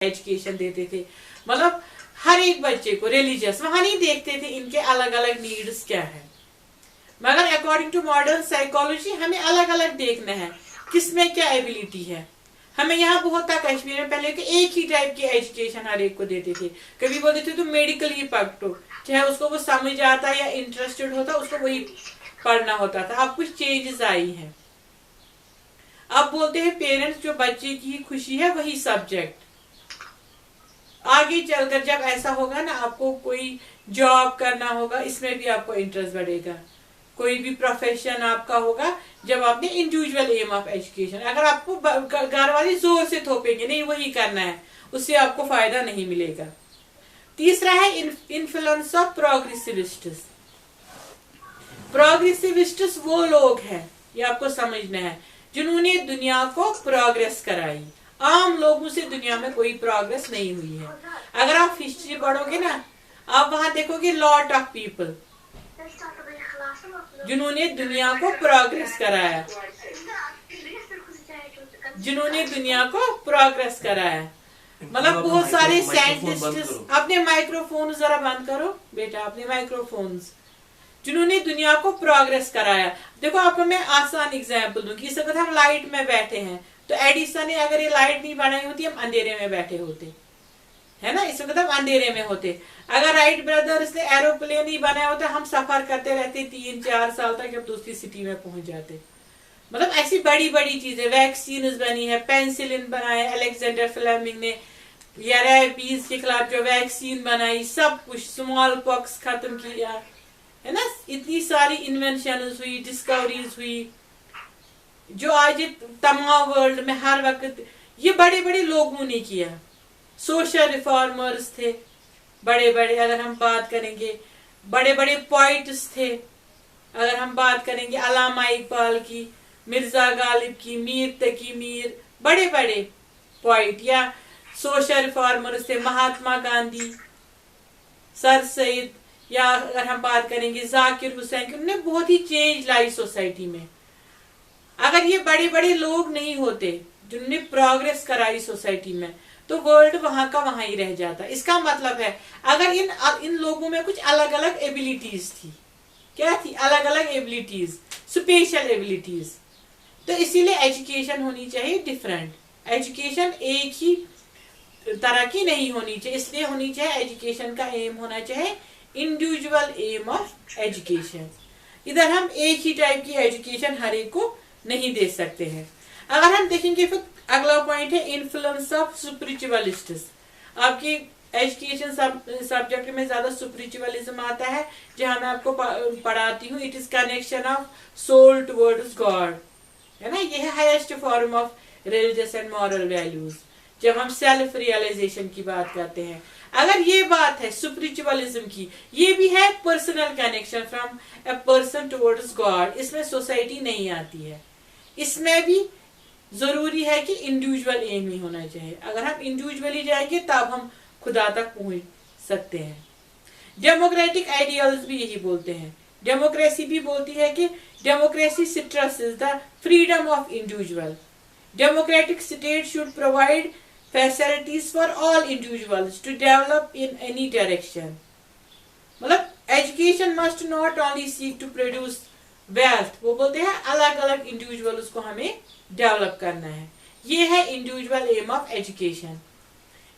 Education देते थे। मतलब हर एक बच्चे को रिलीजियस वहां नहीं देखते थे इनके अलग अलग नीड्स क्या है, मगर अकॉर्डिंग टू मॉडर्न साइकोलॉजी हमें अलग अलग देखना है किसमें क्या एबिलिटी है। हमें यहाँ बहुत था कश्मीर में पहले कि एक ही टाइप की एजुकेशन हर एक को देते थे। कभी बोलते थे तुम मेडिकल ही पढ़ो, चाहे उसको वो समझ आता या इंटरेस्टेड होता उसको वही पढ़ना होता था। अब कुछ चेंजेस आई हैं। अब बोलते हैं पेरेंट्स जो बच्चे की खुशी है वही सब्जेक्ट। आगे चलकर जब ऐसा होगा ना, आपको कोई जॉब करना होगा, इसमें भी आपको इंटरेस्ट बढ़ेगा। कोई भी प्रोफेशन आपका होगा जब आपने इंडिविजुअल एम ऑफ एजुकेशन। अगर आपको घर वाले जोर से थोपेंगे नहीं वही करना है, उससे आपको फायदा नहीं मिलेगा। तीसरा है इन्फ्लुएंस ऑफ प्रोग्रेसिविस्ट्स। प्रोग्रेसिविस्ट्स वो लोग हैं, ये आपको समझना है, जिन्होंने दुनिया को प्रोग्रेस कराई। आम लोगों से दुनिया में कोई प्रोग्रेस नहीं हुई है। अगर आप हिस्ट्री पढ़ोगे ना, आप वहां देखोगे लॉट ऑफ पीपल जिन्होंने दुनिया को प्रोग्रेस कराया, जिन्होंने दुनिया को प्रोग्रेस कराया। मतलब बहुत सारे साइंटिस्ट। अपने माइक्रोफोन जरा बंद करो बेटा, अपने माइक्रोफोन्स। जिन्होंने दुनिया को प्रोग्रेस कराया। देखो आपको मैं आसान एग्जांपल दूंगी। इस वक्त हम लाइट में बैठे हैं, तो एडिसन ने अगर ये लाइट नहीं बनाई होती हम अंधेरे में बैठे होते, है ना। इस वक्त हम अंधेरे में होते। अगर राइट ब्रदर्स ने एरोप्लेन ही बनाया होता हम सफर करते रहते 3-4 साल तक, जब दूसरी सिटी में पहुंच जाते। मतलब ऐसी बड़ी बड़ी चीजें, वैक्सीन बनी है, पेंसिलिन बनाया अलेक्जेंडर फ्लेमिंग ने, या रेबीज के खिलाफ जो वैक्सीन बनाई, सब कुछ, स्मॉल पॉक्स खत्म किया, है ना। इतनी सारी इन्वेंशन हुई, डिस्कवरीज हुई, जो आज तमाम वर्ल्ड में हर वक्त ये बड़े बड़े लोगों ने किया। सोशल रिफॉर्मर्स थे बड़े बड़े। अगर हम बात करेंगे बड़े बड़े पोइट्स थे, अगर हम बात करेंगे अल्लामा इकबाल की, मिर्जा गालिब की, मीर तकी मीर, बड़े बड़े पोइट या सोशल रिफॉर्मर्स थे। महात्मा गांधी, सर सैयद, या अगर हम बात करेंगे जाकिर हुसैन, उन्होंने बहुत ही चेंज लाई सोसाइटी में। अगर ये बड़े बड़े लोग नहीं होते जिन्होंने प्रोग्रेस कराई सोसाइटी में, तो वर्ल्ड वहां का वहां ही रह जाता। इसका मतलब है अगर इन लोगों में कुछ अलग अलग एबिलिटीज थी, क्या थी? अलग अलग एबिलिटीज, स्पेशल एबिलिटीज। तो इसीलिए एजुकेशन होनी चाहिए डिफरेंट। एजुकेशन एक ही तरह की नहीं होनी चाहिए, इसलिए होनी चाहिए एजुकेशन का एम होना चाहिए इंडिविजुअल एम ऑफ एजुकेशन। इधर हम एक ही टाइप की एजुकेशन हर एक को नहीं दे सकते हैं। अगर हम देखेंगे फिर अगला पॉइंट है इन्फ्लुएंस ऑफ स्पिरिचुअलिस्ट्स। आपकी एजुकेशन सब्जेक्ट में ज्यादा स्पिरिचुअलिज्म आता है, जहां मैं आपको पढ़ाती हूँ। It is connection of soul towards God, है ना। ये है highest form of religious and moral values, जब हम सेल्फ रियलाइजेशन की बात करते हैं। अगर ये बात है स्पिरिचुअलिज्म की, ये भी है personal connection from a person towards God. इसमें सोसाइटी नहीं आती है। इसमें भी जरूरी है कि इंडिविजुअल एम ही होना चाहिए। अगर हम इंडिविजुअली जाएंगे तब हम खुदा तक पहुंच सकते हैं। डेमोक्रेटिक आइडियल्स भी यही बोलते हैं। डेमोक्रेसी भी बोलती है कि democracy stresses the freedom of individual. Democratic state should provide facilities for all individuals to develop in any direction। मतलब education must not only seek to produce wealth. वो बोलते हैं अलग अलग इंडिविजुअल्स को हमें डेवलप करना है। ये है individual aim of education.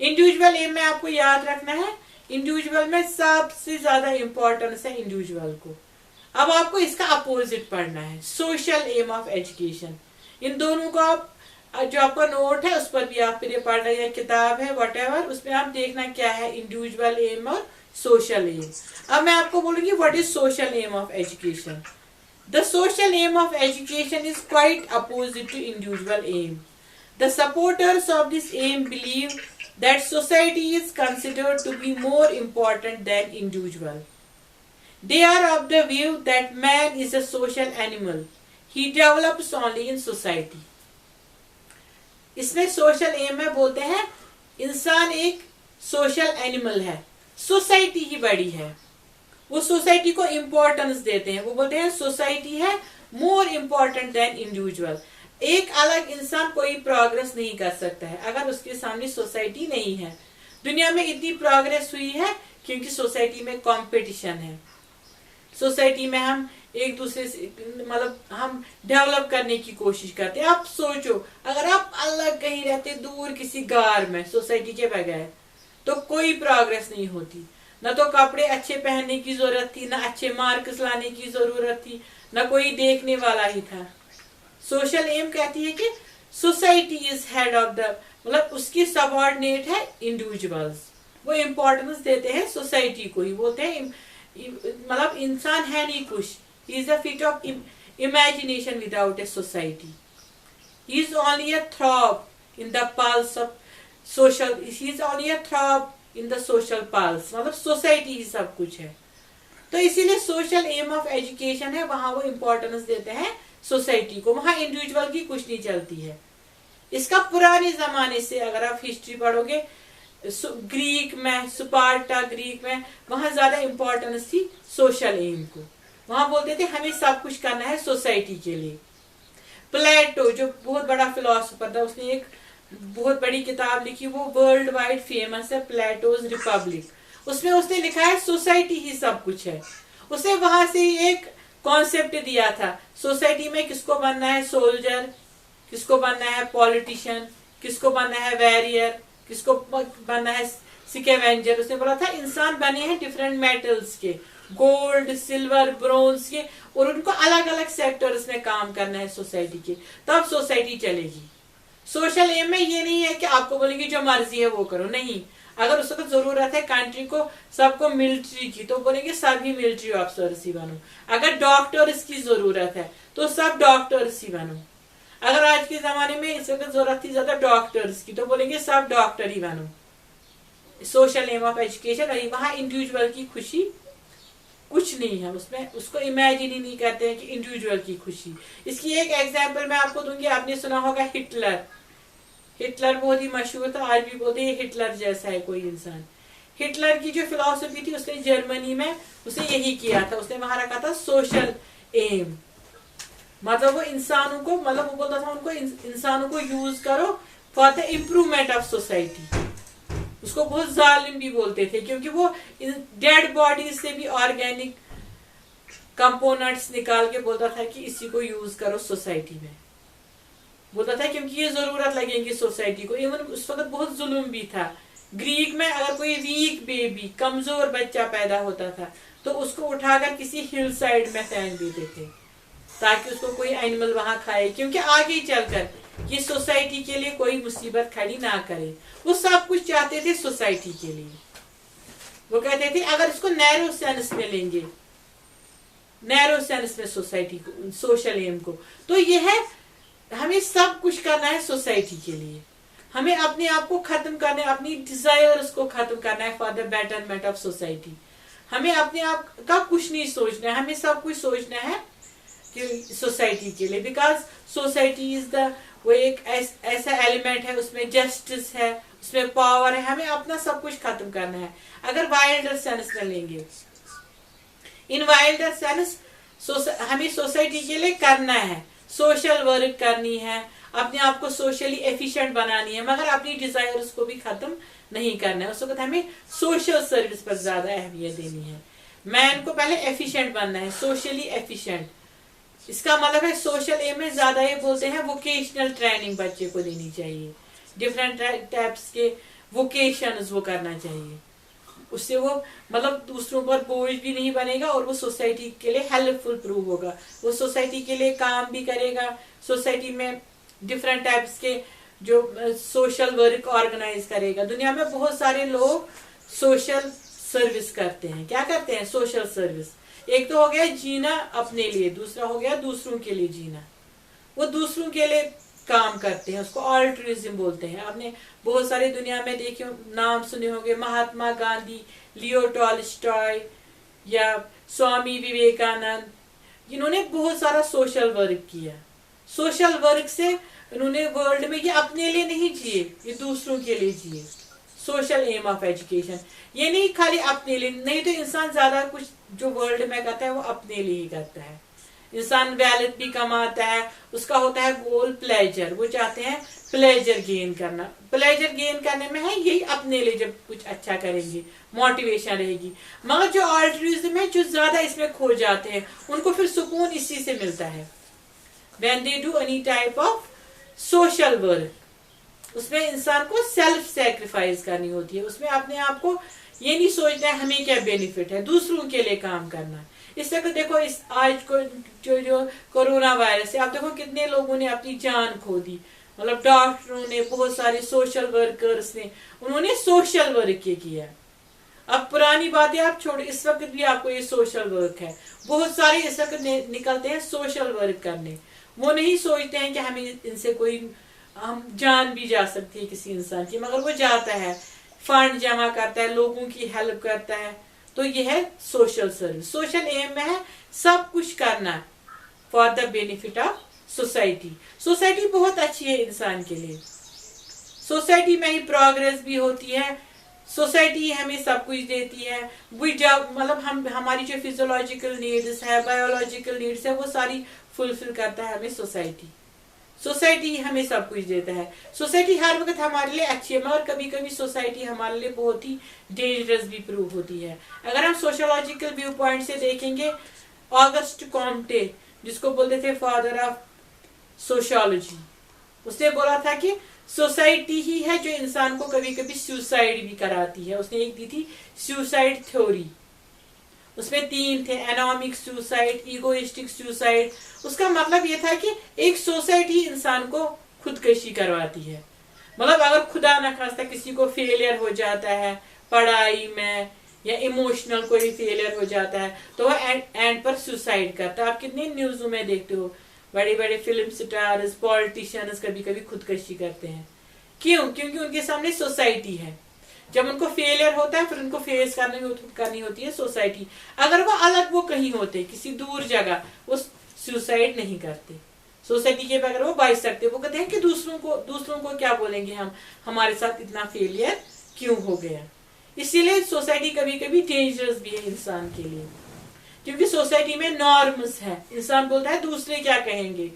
Individual aim में आपको याद रखना है, इंडिविजुअल में सबसे ज्यादा इंपॉर्टेंस है इंडिविजुअल को। अब आपको इसका अपोजिट पढ़ना है, सोशल एम ऑफ एजुकेशन। इन दोनों को आप जो आपका नोट है उस पर भी आप फिर पढ़ रहे हैं, किताब है व्हाटएवर, उसमें आप देखना क्या है इंडिविजुअल एम और सोशल एम। अब मैं आपको बोलूंगी what is social aim of education. The social aim of education is quite opposite to individual aim. The supporters of this aim believe that society is considered to be more important than individual. They are of the view that man is a social animal, he develops only in society. इसमें social aim में बोलते हैं इंसान एक social animal है, society ही बड़ी है, वो सोसाइटी को इंपॉर्टेंस देते हैं। वो बोलते हैं सोसाइटी है मोर इम्पोर्टेंट देन इंडिविजुअल। एक अलग इंसान कोई प्रोग्रेस नहीं कर सकता है अगर उसके सामने सोसाइटी नहीं है। दुनिया में इतनी प्रोग्रेस हुई है क्योंकि सोसाइटी में कंपटीशन है। सोसाइटी में हम एक दूसरे से मतलब हम डेवलप करने की कोशिश करते हैं। आप सोचो अगर आप अलग कहीं रहते दूर किसी गार में सोसाइटी के बगैर तो कोई प्रोग्रेस नहीं होती। न तो कपड़े अच्छे पहनने की जरूरत थी, न अच्छे मार्क्स लाने की जरूरत थी, न कोई देखने वाला ही था। सोशल एम कहती है कि society is head of the, मतलब उसकी सबऑर्डिनेट है इंडिविजुअल्स। वो इंपॉर्टेंस देते हैं सोसाइटी को ही, बोलते हैं मतलब इंसान है नहीं कुछ, he is a feet of imagination without a society, he is only a throb in the pulse of social, he is only a throb in the social pulse, मतलब सोसाइटी ही सब कुछ है। तो इसीलिए सोशल एम ऑफ एजुकेशन है, वहां वो importance देते हैं सोसाइटी को, वहां इंडिविजुअल की कुछ नहीं चलती है। इसका पुराने जमाने से अगर आप हिस्ट्री पढ़ोगे, ग्रीक में, स्पार्टा ग्रीक में, वहां ज्यादा इंपॉर्टेंस थी सोशल एम को। वहां बोलते थे हमें सब कुछ करना है सोसाइटी के लिए। प्लेटो जो बहुत बड़ा फिलोसोफर था, उसने एक बहुत बड़ी किताब लिखी, वो वर्ल्ड वाइड फेमस है, प्लेटोज रिपब्लिक। उसमें उसने लिखा है सोसाइटी ही सब कुछ है। उसने वहां से एक कॉन्सेप्ट दिया था, सोसाइटी में किसको बनना है, सोल्जर, किसको बनना है पॉलिटिशियन, किसको बनना है वॉरियर, किसको बनना है स्कैवेंजर। उसने बोला था इंसान बने हैं डिफरेंट मेटल्स के, गोल्ड, सिल्वर, ब्रोंज के, और उनको अलग अलग सेक्टर्स में काम करना है सोसाइटी के, तब सोसाइटी चलेगी। सोशल एम में ये नहीं है कि आपको बोलेंगे जो मर्जी है वो करो, नहीं। अगर उसको जरूरत है कंट्री को सबको मिलिट्री की, तो बोलेंगे सभी मिलिट्री ऑफिसर्स ही बनो। अगर डॉक्टर्स की जरूरत है तो सब डॉक्टर्स ही बनो। अगर आज के जमाने में इस वक्त जरूरत थी ज्यादा डॉक्टर्स की, तो बोलेंगे सब डॉक्टर ही बनो। सोशल एम ऑफ एजुकेशन, और वहां इंडिविजुअल की खुशी कुछ नहीं है उसमें, उसको इमेजिन ही नहीं करते हैं कि इंडिविजुअल की खुशी। इसकी एक एग्जांपल मैं आपको दूंगी, आपने सुना होगा हिटलर। हिटलर बहुत ही मशहूर था, आज भी बोलते हैं हिटलर जैसा है कोई इंसान। हिटलर की जो फिलॉसफी थी, उसने जर्मनी में उसने यही किया था, उसने वहां रखा था सोशल एम, मतलब वो इंसानों को, मतलब वो बोलता था उनको इंसानों को यूज करो for the improvement of society. उसको बहुत जालिम भी बोलते थे क्योंकि वो डेड बॉडीज से भी ऑर्गेनिक कंपोनेंट्स निकाल के बोलता था कि इसी को यूज करो सोसाइटी में, बोलता था क्योंकि ये जरूरत लगेगी सोसाइटी को। इवन उस वक्त बहुत जुल्म भी था। ग्रीक में अगर कोई वीक बेबी, कमजोर बच्चा पैदा होता था तो उसको उठाकर किसी हिल साइड में फेंक देते थे ताकि उसको कोई एनिमल वहां खाए, क्योंकि आगे चलकर ये सोसाइटी के लिए कोई मुसीबत खड़ी ना करे। वो सब कुछ चाहते थे सोसाइटी के लिए। वो कहते थे अगर इसको नैरो सेंस में लेंगे, नैरो सेंस में सोसाइटी को, सोशल एम को, तो ये है हमें सब कुछ करना है सोसाइटी के लिए। हमें अपने आप को खत्म करना है, अपनी डिजायर्स को खत्म करना है for the betterment of society. हमें अपने आप का कुछ नहीं सोचना है, हमें सब कुछ सोचना है कि सोसाइटी के लिए। बिकॉज सोसाइटी इज द, वो एक ऐसा एलिमेंट है, उसमें जस्टिस है, उसमें पावर है, हमें अपना सब कुछ खत्म करना है। अगर वाइल्डर सेंस में लेंगे, इन वाइल्डर सेंस हमें सोसाइटी के लिए करना है, सोशल वर्क करनी है, अपने आप को सोशली एफिशिएंट बनानी है, मगर अपनी डिजायर्स को भी खत्म नहीं करना है। उस वक्त हमें सोशल सर्विस पर ज्यादा अहमियत देनी है। मैन को पहले एफिशिएंट बनना है, सोशली एफिशिएंट। इसका मतलब है सोशल एम में ज्यादा ये बोलते हैं वोकेशनल ट्रेनिंग बच्चे को देनी चाहिए, डिफरेंट टाइप्स के वोकेशंस वो करना चाहिए। उससे वो मतलब दूसरों पर बोझ भी नहीं बनेगा और वो सोसाइटी के लिए हेल्पफुल प्रूव होगा। वो सोसाइटी के लिए काम भी करेगा, सोसाइटी में डिफरेंट टाइप्स के जो सोशल वर्क ऑर्गेनाइज करेगा। दुनिया में बहुत सारे लोग सोशल सर्विस करते हैं। क्या करते हैं? Social service. एक तो हो गया जीना अपने लिए, दूसरा हो गया दूसरों के लिए जीना। वो दूसरों के लिए काम करते हैं, उसको ऑल्ट्रुइज्म बोलते हैं। आपने बहुत सारी दुनिया में देखे नाम सुने होंगे, महात्मा गांधी, लियो टॉल्स्टॉय या स्वामी विवेकानंद। इन्होंने बहुत सारा सोशल वर्क किया। सोशल वर्क से इन्होंने वर्ल्ड में ये अपने लिए नहीं जिए, ये दूसरों के लिए जिए। सोशल एम ऑफ एजुकेशन ये नहीं खाली अपने लिए, नहीं तो इंसान ज्यादा कुछ जो वर्ल्ड में करता है वो अपने लिए ही करता है। इंसान वेल्थ भी कमाता है, उसका होता है गोल प्लेजर, वो चाहते हैं प्लेजर गेन करना। प्लेजर गेन करने में है यही अपने लिए जब कुछ अच्छा करेंगे मोटिवेशन रहेगी। मगर जो ऑल्ट्रुइज्म है, जो ज्यादा इसमें खो जाते हैं, उनको फिर सुकून इसी से मिलता है। When they do any type of social work, उसमें इंसान को सेल्फ सेक्रीफाइस करनी होती है। उसमें अपने आप को ये नहीं सोचना है हमें क्या बेनिफिट है, दूसरों के लिए काम करना। इस तरह देखो, इस आज को जो कोरोना वायरस है, आप देखो कितने लोगों ने अपनी जान खो दी। मतलब डॉक्टरों ने, बहुत सारे सोशल वर्कर्स ने, उन्होंने सोशल वर्क किया। अब पुरानी बातें आप छोड़, इस वक्त भी आपको ये सोशल वर्क है। बहुत सारे इस वक्त निकलते हैं सोशल वर्क करने। वो नहीं सोचते हैं कि हमें इनसे कोई हम जान भी जा सकती है किसी इंसान की, मगर वो जाता है, फंड जमा करता है, लोगों की हेल्प करता है। तो ये है सोशल सर्विस। सोशल एम में है सब कुछ करना for the benefit of society. Society बहुत अच्छी है इंसान के लिए। सोसाइटी में ही प्रोग्रेस भी होती है, सोसाइटी हमें सब कुछ देती है। वो जब मतलब हमारी जो फिजियोलॉजिकल नीड्स है, बायोलॉजिकल नीड्स है, वो सारी फुलफिल करता है हमें सोसाइटी। सोसाइटी हमें सब कुछ देता है। सोसाइटी हर वक्त हमारे लिए अच्छी है, मगर कभी कभी सोसाइटी हमारे लिए बहुत ही डेंजरस भी प्रूव होती है। अगर हम सोशियोलॉजिकल व्यू पॉइंट से देखेंगे, ऑगस्ट कॉम्टे, जिसको बोलते थे फादर ऑफ सोशियोलॉजी, उसने बोला था कि सोसाइटी ही है जो इंसान को कभी कभी सुसाइड भी कराती है। उसने एक दी थी सुसाइड थ्योरी। उसमें 3 थे, एनोमिक सुसाइड, इगोइस्टिक सुसाइड। उसका मतलब यह था कि एक सोसाइटी इंसान को खुदकशी करवाती है। मतलब अगर खुदा न खास्ता किसी को फेलियर हो जाता है पढ़ाई में, या इमोशनल कोई फेलियर हो जाता है, तो वह एंड पर सुसाइड करता है। आप कितने न्यूज़ों में देखते हो, बड़े बड़े फिल्म स्टार्स, पॉलिटिशियंस कभी कभी खुदकशी करते हैं। क्यों? क्योंकि उनके सामने सोसाइटी है। जब उनको फेलियर होता है, फिर उनको फेस करनी होती है सोसाइटी। अगर वो अलग, वो कहीं होते किसी दूर जगह, वो सुसाइड नहीं करते। सोसाइटी के बगैर वो बच सकते। वो कहते हैं कि दूसरों को क्या बोलेंगे, हम हमारे साथ इतना फेलियर क्यों हो गया। इसीलिए सोसाइटी कभी कभी डेंजरस भी है इंसान के लिए, क्योंकि सोसाइटी में नॉर्म्स है। इंसान बोलता है दूसरे क्या कहेंगे,